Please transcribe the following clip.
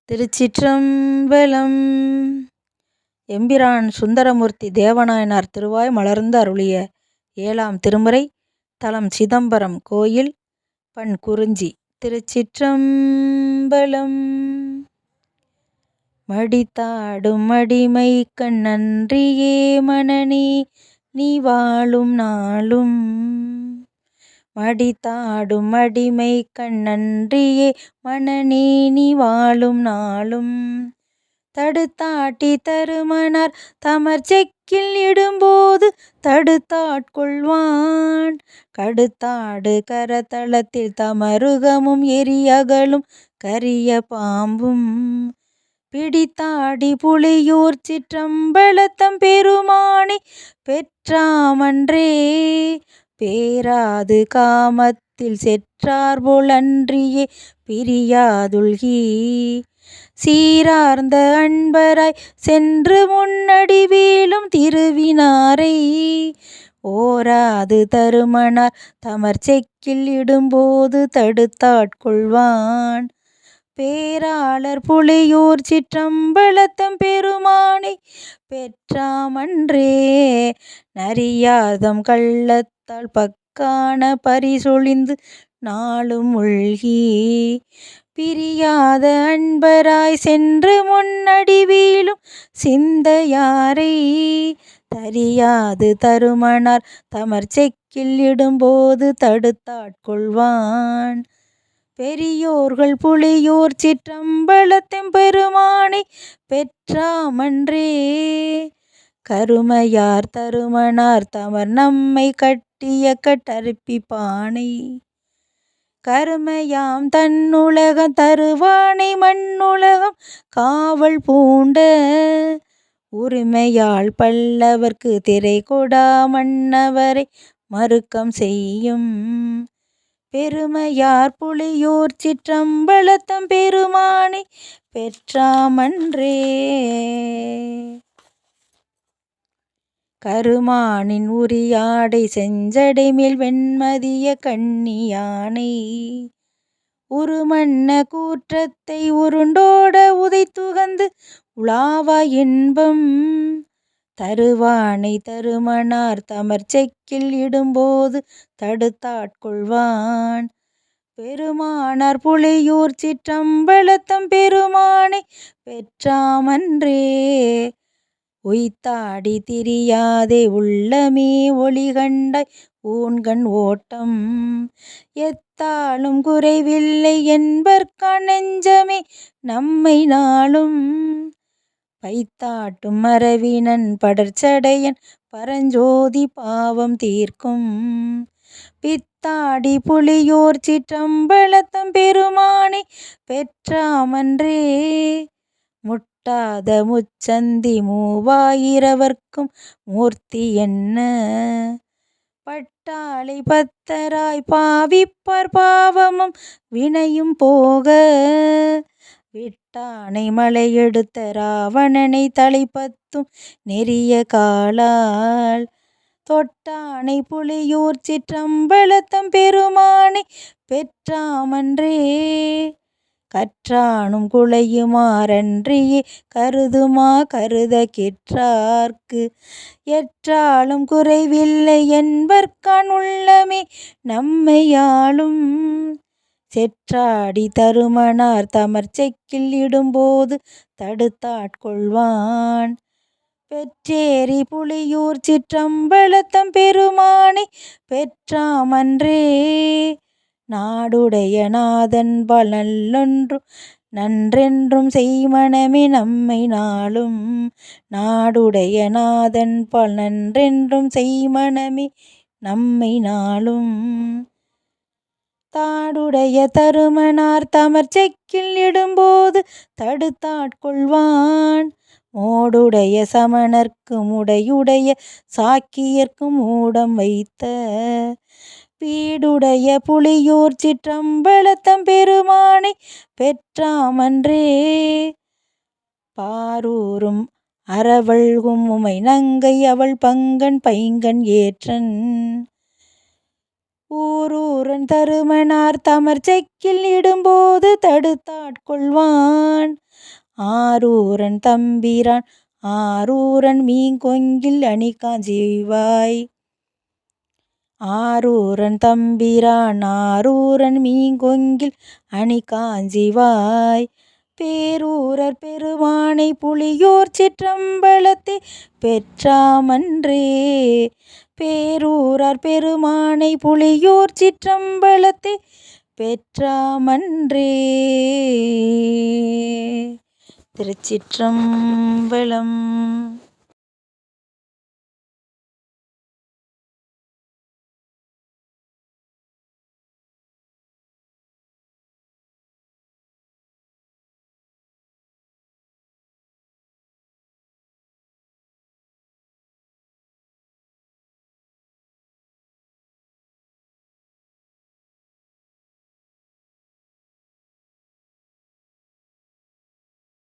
திருச்சிற்றம்பலம். எம்பிரான் சுந்தரமூர்த்தி தேவநாயனார் திருவாய் மலர்ந்து அருளிய 7ஆம் திருமுறை. தலம் சிதம்பரம் கோயில். பண் குறிஞ்சி. திருச்சிற்றம்பலம். மடித்தாடும் அடிமை கண்ணன்றியே மனநீ நீ வாழும் நாளும். மடித்தாடும் அடிமை கண்ணன்றியே மனநீ நீ வாழும் நாளும். தடுத்தாட்டி தருமனார் தமர் செக்கில் இடும்போது தடுத்தாட்கொள்வான். கடுத்தாடு கரதளத்தில் தமருகமும் எரியகலும் கரிய பாம்பும். பிடித்தாடி புலியூர் சிற்றம்பலத்தம் பெருமானை பெற்றாமன்றே. பேராது காமத்தில் செற்றார்போல் அன்றியே பிரியாதுல்கி. சீரார்ந்த அன்பராய் சென்று முன்னடி வீழும் திருவினாரை. ஓராது தருமனார் தமர் செக்கில் இடும்போது தடுத்தாட்கொள்வான். பேராளர் புலியூர் சிற்றம்பலத்தம் பெருமானை பெற்றாமன்றே. நரியாதம் கள்ளத்தால் பக்கான பரிசொழிந்து நாளும் உள்கி. பிரியாத அன்பராய் சென்று முன்னடி வீழும் சிந்தையாரை. தரியாது தருமனார் தமர் செக்கில் இடும்போது தடுத்தாட்கொள்வான். பெரியோர்கள் புலியூர் சிற்றம்பலத்தம் பெருமானை பெற்றாமன்றே. கருமையார் தருமனார் தமர் நம்மை கட்டிய கட்டறுப்பி பானை. கருமையாம் தன்னுலகம் தருவானை மண்ணுலகம் காவல் பூண்ட. உரிமையால் பல்லவர்க்கு திரை கொடா மன்னவரை மறுக்கம் செய்யும். பெருமையார் புலியூர் சிற்றம்பலத்தம் பெருமானை பெற்றாமன்றே. கருமானின் உரியாடை செஞ்சடை மேல் வெண்மதிய கண்ணியானை. உருமன்ன கூற்றத்தை உருண்டோட உதைத்துகந்து உலாவா இன்பம். தருவானை தருமனார் தமர் செக்கில் இடும்போது தடுத்தாட்கொள்வான். பெருமானார் புலியூர் சிற்றம்பலத்தம் பெருமானை பெற்றாமன்றே. உய்த்தாடி திரியாதே உள்ளமே ஒளிகண்டாய் ஊன்கண் ஓட்டம். எத்தாலும் குறைவில்லை என்பர்கான் நெஞ்சமே நம்மை நாளும். பைத்தாட்டும் மரவினன் படர்ச்சடையன் பரஞ்சோதி பாவம் தீர்க்கும். பித்தாடி புலியூர் சிற்றம்பலத்தம் பெருமானை பெற்றாமன்றே. முட்டாத முச்சந்தி மூவாயிரவர்க்கும் மூர்த்தி என்ன. பட்டாளை பத்தராய் பாவிப்பார் பாவமும் வினையும் போக. விட்டானை மலையெடுத்த ராவணனை தலைப்பத்தும் நெறிய காலால். தொட்டானை புலியூர் சிற்றம்பலத்தம் பெருமானை பெற்றாமன்றே. கற்றானும் குலையுமாறன்றியே கருதுமா கருத கிற்றார்க்கு. எற்றாலும் குறைவில்லை என்பர்கான் உள்ளமே நம்மையாளும். செற்றாடி தருமனார் தமர் செக்கில் இடும்போது தடுத்தாட்கொள்வான். பெற்றேறி புலியூர் சிற்றம்பலத்தம் பெருமானை பெற்றாமன்றே. நாடுடைய நாதன்பால் நல்லொன்றும் நன்றென்றும் செய்மனமே நம்மை நாளும். நாடுடைய நாதன்பால் நன்றென்றும் செய்மனமே நம்மை நாளும். தாடுடைய தருமனார் தமர் செக்கில் இடும்போது தடுத்தாட்கொள்வான். மோடுடைய சமணர்க்கும் உடையுடைய சாக்கியர்க்கும் மூடம் வைத்த. பீடுடைய புலியூர் சிற்றம்பலத்தம் பெருமானை பெற்றாமன்றே. பாரூரும் அறவழ்கும் உமை நங்கை அவள் பங்கன் பைங்கன் ஏற்றன். ஊரூரன் தருமனார் தமர் செக்கில் இடும்போது தடுத்தாட்கொள்வான். ஆரூரன் தம்பிரான் ஆரூரன் மீங்கொங்கில் அணிகாஞ்சிவாய். ஆரூரன் தம்பிரான் ஆரூரன் மீங்கொங்கில் அணிகாஞ்சிவாய். பேரூரர் பெருமானை புலியூர் சிற்றம்பலத்தே பெற்றாமன்றே. பேரூரர் பெருமானை புலியூர் சிற்றம்பலத்தே பெற்றாமன்றே. திருச்சிற்றம்பலம்.